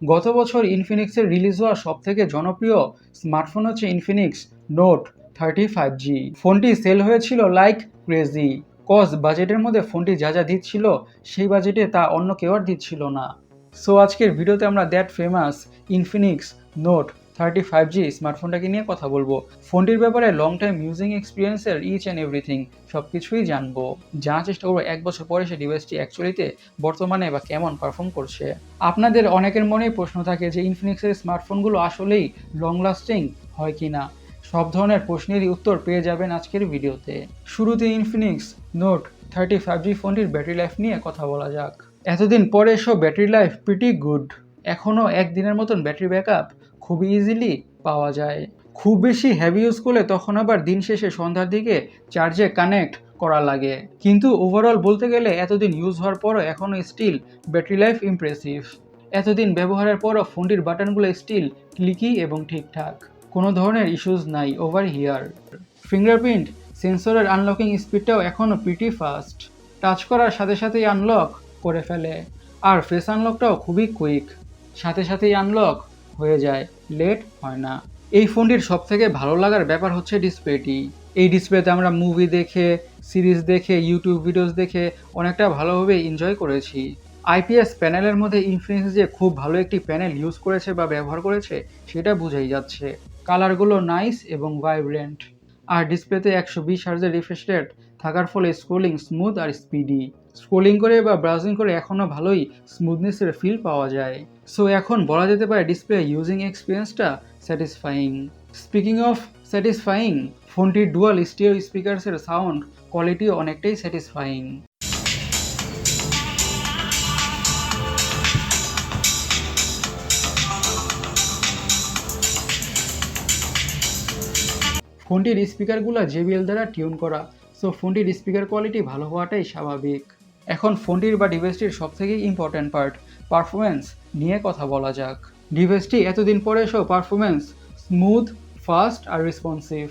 গত বছর ইনফিনিক্সের রিলিজ হওয়া সবথেকে জনপ্রিয় স্মার্টফোন হচ্ছে ইনফিনিক্স নোট 35G। ফোনটি সেল হয়েছিল লাইক ক্রেজি, কজ বাজেটের মধ্যে ফোনটি যা যা দিচ্ছিল সেই বাজেটে তা অন্য কেউ আর দিচ্ছিল না। সো আজকের ভিডিওতে আমরা that famous Infinix Note 35G স্মার্টফোনটাকে নিয়ে কথা বলবো। ফোনটির ব্যাপারে লং টাইম ইউজিং এক্সপিরিয়েন্সের ইচ অ্যান্ড এভরিথিং সব কিছুই জানবো। জানার চেষ্টা করবো 1 বছর পরে সে ডিভাইসটি অ্যাকচুয়ালিতে বর্তমানে বা কেমন পারফর্ম করছে। আপনাদের অনেকের মনেই প্রশ্ন থাকে যে ইনফিনিক্সের স্মার্টফোনগুলো আসলেই লং লাস্টিং হয় কি না। সব ধরনের প্রশ্নেরই উত্তর পেয়ে যাবেন আজকের ভিডিওতে। শুরুতে ইনফিনিক্স নোট 35G ফোনটির ব্যাটারি লাইফ নিয়ে কথা বলা যাক। এতদিন পরে এসব ব্যাটারি লাইফ প্রিটি গুড। এখনও একদিনের মতন ব্যাটারি ব্যাকআপ খুবই ইজিলি পাওয়া যায়। খুব বেশি হেভি ইউজ করলে তখন আবার দিন শেষে সন্ধ্যার দিকে চার্জে কানেক্ট করা লাগে, কিন্তু ওভারঅল বলতে গেলে এতদিন ইউজ হওয়ার পরও এখনও স্টিল ব্যাটারি লাইফ ইমপ্রেসিভ। এতদিন ব্যবহারের পরও ফোনটির বাটনগুলো স্টিল ক্লিকি এবং ঠিকঠাক, কোনো ধরনের ইস্যুস নাই ওভার হিয়ার। ফিঙ্গারপ্রিন্ট সেন্সরের আনলকিং স্পিডটাও এখনও প্রিটি ফাস্ট, টাচ করার সাথে সাথেই আনলক করে ফেলে। আর ফেস আনলকটাও খুবই কুইক, সাথে সাথেই আনলক হয়ে যায়, লেট হয় না। এই ফোনটির সবথেকে ভালো লাগার ব্যাপার হচ্ছে ডিসপ্লেটি। এই ডিসপ্লেতে আমরা মুভি দেখে, সিরিজ দেখে, ইউটিউব ভিডিওস দেখে অনেকটা ভালোভাবে এনজয় করেছি। আইপিএস প্যানেলের মধ্যে ইনফিনিক্স যে খুব ভালো একটি প্যানেল ইউজ করেছে বা ব্যবহার করেছে সেটা বোঝাই যাচ্ছে। কালারগুলো নাইস এবং ভাইব্রেন্ট। আর ডিসপ্লেতে 120 হার্জের রিফ্রেশ রেট থাকার ফলে স্ক্রোলিং স্মুথ আর স্পিডি। স্ক্রোলিং করে বা ব্রাউজিং করে এখনও ভালোই স্মুথনেসের ফিল পাওয়া যায়। সো এখন বলা যেতে পারে ডিসপ্লে ইউজিং এক্সপিরিয়েন্সটা স্যাটিসফাইং। স্পিকিং অফ স্যাটিসফাইং, ফোনটির ডুয়াল স্টিরিও স্পিকারসের সাউন্ড কোয়ালিটিও অনেকটাই স্যাটিসফাইং। ফোনটির স্পিকারগুলো JBL দ্বারা টিউন করা, সো ফোনটির স্পিকার কোয়ালিটি ভালো হওয়াটাই স্বাভাবিক। এখন ফোনটির বা ডিভাইসটির সবথেকে ইম্পর্ট্যান্ট পার্ট পারফরমেন্স নিয়ে কথা বলা যাক। ডিভাইসটি এতদিন পরে এসেও পারফরমেন্স স্মুথ, ফাস্ট আর রেসপন্সিভ।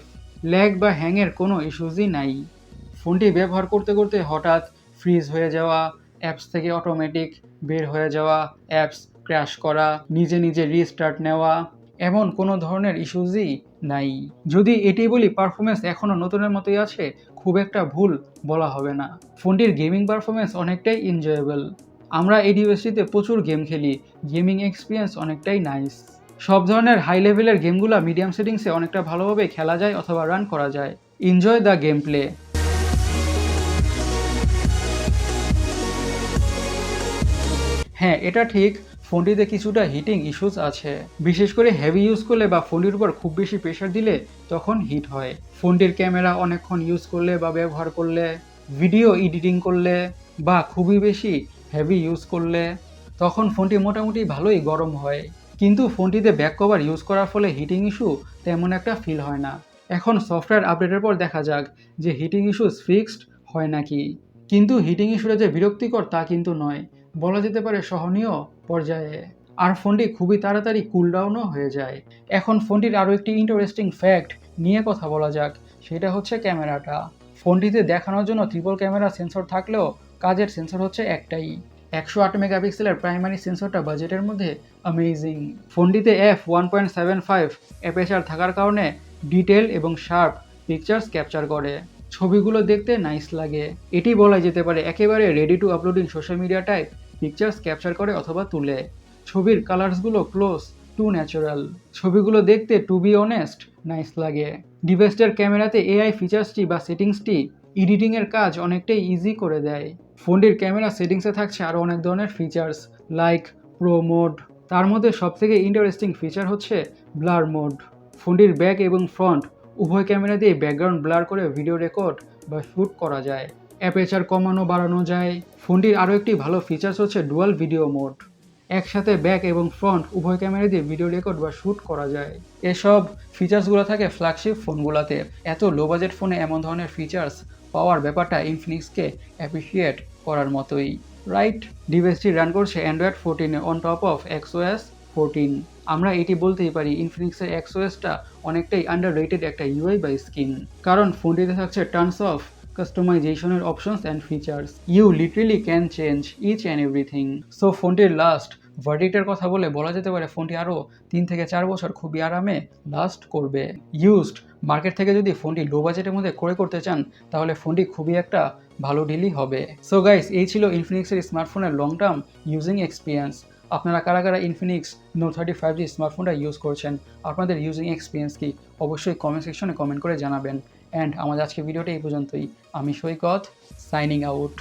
ল্যাগ বা হ্যাংয়ের কোনো ইস্যুজই নাই। ফোনটি ব্যবহার করতে করতে হঠাৎ ফ্রিজ হয়ে যাওয়া, অ্যাপস থেকে অটোমেটিক বের হয়ে যাওয়া, অ্যাপস ক্র্যাশ করা, নিজে নিজে রিস্টার্ট নেওয়া, এমন কোনো ধরনের ইস্যুজই নাই। যদি এটি বলি পারফরমেন্স এখনও নতুনের মতোই আছে, খুব একটা ভুল বলা হবে না। ফোনটির গেমিং পারফরমেন্স অনেকটাই এনজয়েবল। আমরা এই ডিভাইসটিতে প্রচুর গেম খেলি, গেমিং এক্সপিরিয়েন্স অনেকটাই নাইস। সব ধরনের হাই লেভেলের গেমগুলো মিডিয়াম সেটিংসে অনেকটা ভালোভাবে খেলা যায় অথবা রান করা যায়। Enjoy the game play. হ্যাঁ, এটা ঠিক, ফোনটিতে কিছুটা হিটিং ইস্যুস আছে। বিশেষ করে হেভি ইউজ করলে বা ফোনটির উপর খুব বেশি প্রেশার দিলে তখন হিট হয়। ফোনটির ক্যামেরা অনেকক্ষণ ইউজ করলে বা ব্যবহার করলে, ভিডিও এডিটিং করলে বা খুবই বেশি হেভি ইউজ করলে তখন ফোনটি মোটামুটি ভালোই গরম হয়। কিন্তু ফোনটিতে ব্যাক কভার ইউজ করার ফলে হিটিং ইস্যু তেমন একটা ফিল হয় না। এখন সফটওয়্যার আপডেটের পর দেখা যাক যে হিটিং ইস্যুস ফিক্সড হয় নাকি। কিন্তু হিটিং ইস্যুটা যে বিরক্তিকর তা কিন্তু নয়, বলা যেতে পারে সহনীয় পর্যায়ে। আর ফোনটি খুবই তাড়াতাড়ি কুল ডাউনও হয়ে যায়। এখন ফোনটির আরও একটি ইন্টারেস্টিং ফ্যাক্ট নিয়ে কথা বলা যাক, সেটা হচ্ছে ক্যামেরাটা। ফোনটিতে দেখানোর জন্য ট্রিপল ক্যামেরা সেন্সর থাকলেও কাজের সেন্সর হচ্ছে একটাই। 108 মেগাপিক্সেলের প্রাইমারি সেন্সরটা বাজেটের মধ্যে অ্যামেজিং। ফোনটিতে f1.75 অ্যাপারচার থাকার কারণে ডিটেল এবং শার্প পিকচার্স ক্যাপচার করে। ছবিগুলো দেখতে নাইস লাগে। এটি বলা যেতে পারে একেবারে ready to uploading social media type pictures capture করে অথবা তুলে। ছবির কালার্সগুলো ক্লোজ টু ন্যাচারাল। ছবিগুলো দেখতে টু বি অনেস্ট নাইস লাগে। ডিভাইসটার ক্যামেরাতে এআই ফিচার্সটি বা সেটিংসটি এডিটিংয়ের কাজ অনেকটাই ইজি করে দেয়। ফোনটির ক্যামেরা সেটিংসে থাকছে আরও অনেক ধরনের ফিচার্স লাইক প্রো মোড। তার মধ্যে সবথেকে ইন্টারেস্টিং ফিচার হচ্ছে ব্লার মোড। ফোনটির ব্যাক এবং ফ্রন্ট উভয় ক্যামেরা দিয়ে ব্যাকগ্রাউন্ড ব্লার করে ভিডিও রেকর্ড বা শ্যুট করা যায়। অ্যাপারচার কমানো বাড়ানো যায়। ফোনটির আরও একটি ভালো ফিচার্স হচ্ছে ডুয়াল ভিডিও মোড। একসাথে ব্যাক এবং ফ্রন্ট উভয় ক্যামেরা দিয়ে ভিডিও রেকর্ড বা শ্যুট করা যায়। এসব ফিচার্সগুলো থাকে ফ্ল্যাগশিপ ফোনগুলোতে। এত লো বাজেট ফোনে এমন ধরনের ফিচার্স পাওয়ার ব্যাপারটা ইনফিনিক্সকে অ্যাপ্রিসিয়েট করার মতোই, রাইট? ডিভাইসটি রান করছে Android 14 on top of XOS 14। আমরা এটি বলতেই পারি ইনফিনিক্সের XOSটা অনেকটাই আন্ডাররেটেড একটা ইউআই বা স্কিন, কারণ ফোনটিতে থাকছে টনস অফ কাস্টমাইজেশনের options and features. You literally can change each and everything. So ফোনটির লাস্ট ভার্ডিক্টের কথা বলা যেতে পারে ফোনটি আরও 3 থেকে 4 বছর খুবই আরামে লাস্ট করবে। ইউজড মার্কেট থেকে যদি ফোনটি লো বাজেটের মধ্যে ক্রয় করতে চান তাহলে ফোনটি খুবই একটা ভালো ডিলই হবে। সো গাইস, এই ছিল ইনফিনিক্সের স্মার্টফোনের লং টার্ম ইউজিং এক্সপিরিয়েন্স। আপনারা কারা কারা ইনফিনিক্স নোট 30 5G স্মার্টফোনটা ইউজ করছেন, আপনাদের ইউজিং এক্সপিরিয়েন্স কি অবশ্যই কমেন্ট সেকশনে কমেন্ট করে জানাবেন। অ্যান্ড আমাদের আজকের ভিডিওটা এই পর্যন্তই। আমি সৈকত, সাইনিং আউট।